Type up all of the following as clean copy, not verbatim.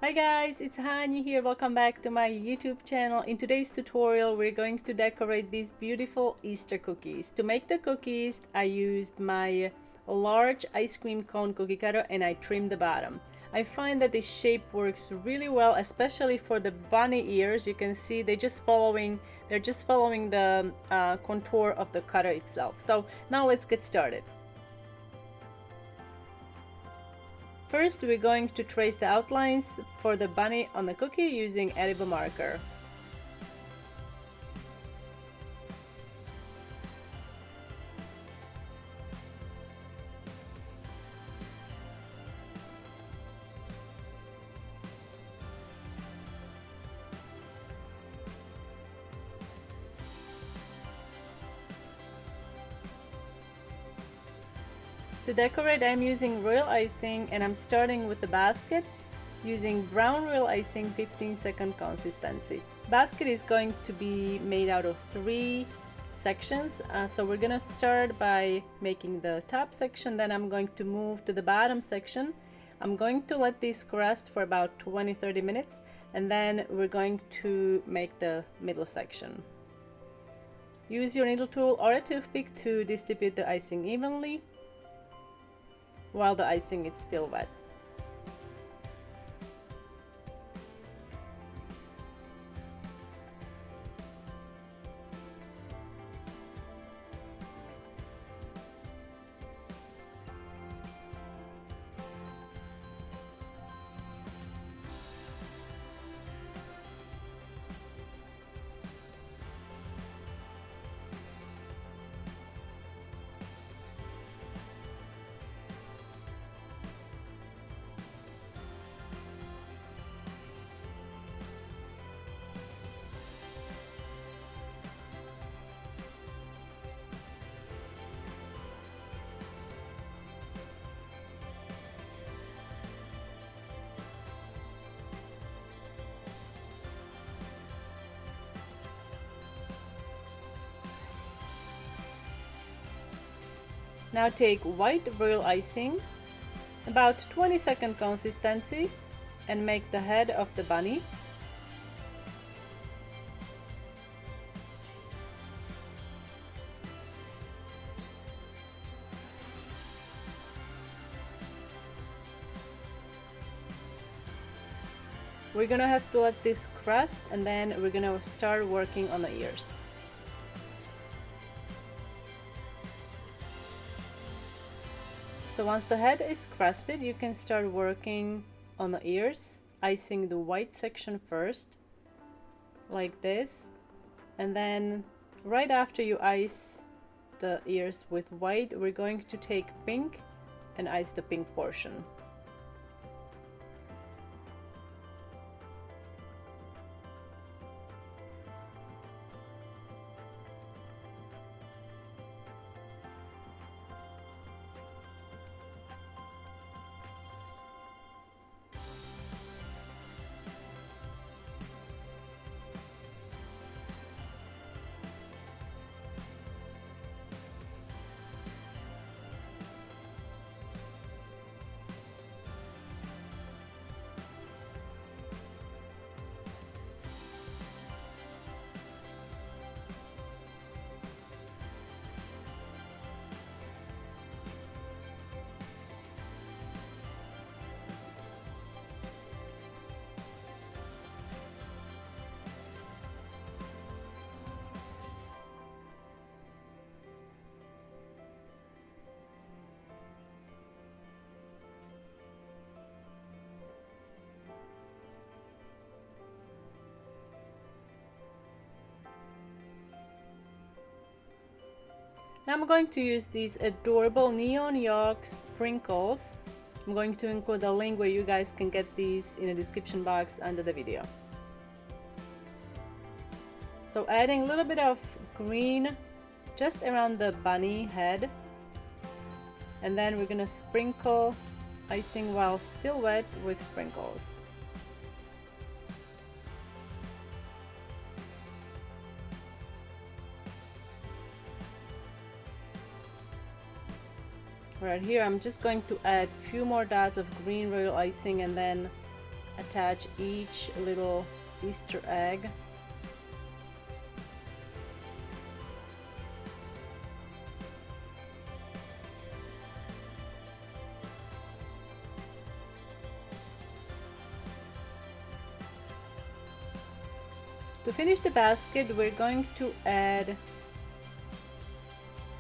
Hi guys, it's Hani here. Welcome back to my YouTube channel. In today's tutorial, we're going to decorate these beautiful Easter cookies. To make the cookies, I used my large ice cream cone cookie cutter and I trimmed the bottom. I find that this shape works really well, especially for the bunny ears. You can see they're just following the contour of the cutter itself. So now let's get started. First, we're going to trace the outlines for the bunny on the cookie using edible marker. To decorate, I'm using royal icing and I'm starting with the basket using brown royal icing 15-second consistency. Basket is going to be made out of 3 sections, so we're gonna start by making the top section, then I'm going to move to the bottom section. I'm going to let this crust for about 20-30 minutes and then we're going to make the middle section. Use your needle tool or a toothpick to distribute the icing evenly while the icing is still wet. Now take white royal icing, about 20-second consistency, and make the head of the bunny. We're gonna have to let this crust and then we're gonna start working on the ears. So once the head is crusted, you can start working on the ears, icing the white section first, like this, and then right after you ice the ears with white, we're going to take pink and ice the pink portion. Now I'm going to use these adorable neon yolk sprinkles. I'm going to include a link where you guys can get these in the description box under the video. So adding a little bit of green just around the bunny head, and then we're gonna sprinkle icing while still wet with sprinkles. Right here I'm just going to add a few more dots of green royal icing and then attach each little Easter egg. To finish the basket, we're going to add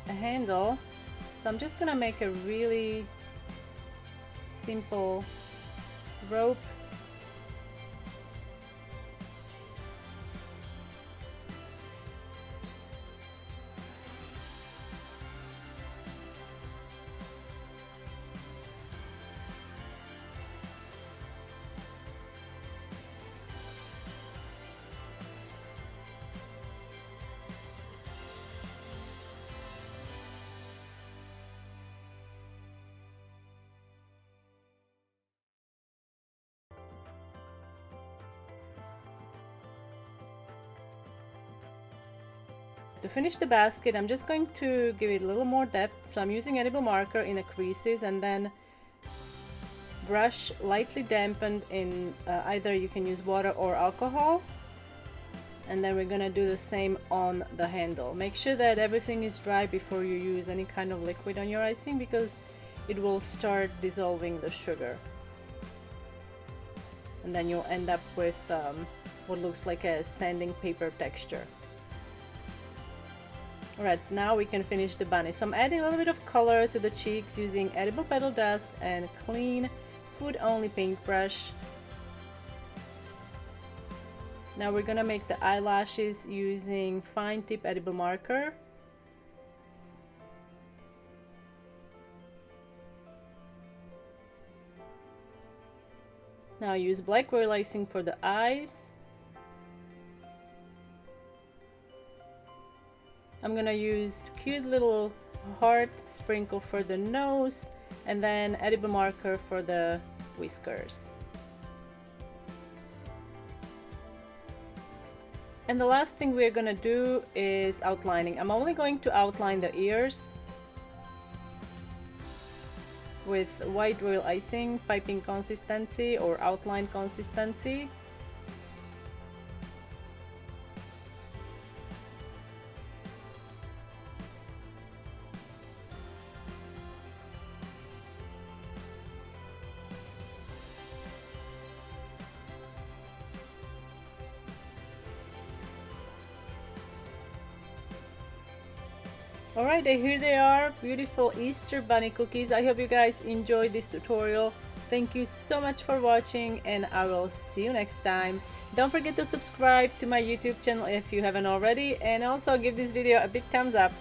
a handle. So I'm just gonna make a really simple rope. To finish the basket, I'm just going to give it a little more depth. So I'm using edible marker in the creases and then brush lightly dampened in either you can use water or alcohol. And then we're gonna do the same on the handle. Make sure that everything is dry before you use any kind of liquid on your icing because it will start dissolving the sugar. And then you'll end up with what looks like a sanding paper texture. Alright, now we can finish the bunny. So I'm adding a little bit of color to the cheeks using edible petal dust and clean food only paintbrush. Now we're gonna make the eyelashes using fine tip edible marker. Now use black royal icing for the eyes. I'm gonna use cute little heart sprinkle for the nose and then edible marker for the whiskers. And the last thing we're gonna do is outlining. I'm only going to outline the ears with white royal icing, piping consistency or outline consistency. Alright, here they are, beautiful Easter bunny cookies. I hope you guys enjoyed this tutorial. Thank you so much for watching and I will see you next time. Don't forget to subscribe to my YouTube channel if you haven't already and also give this video a big thumbs up.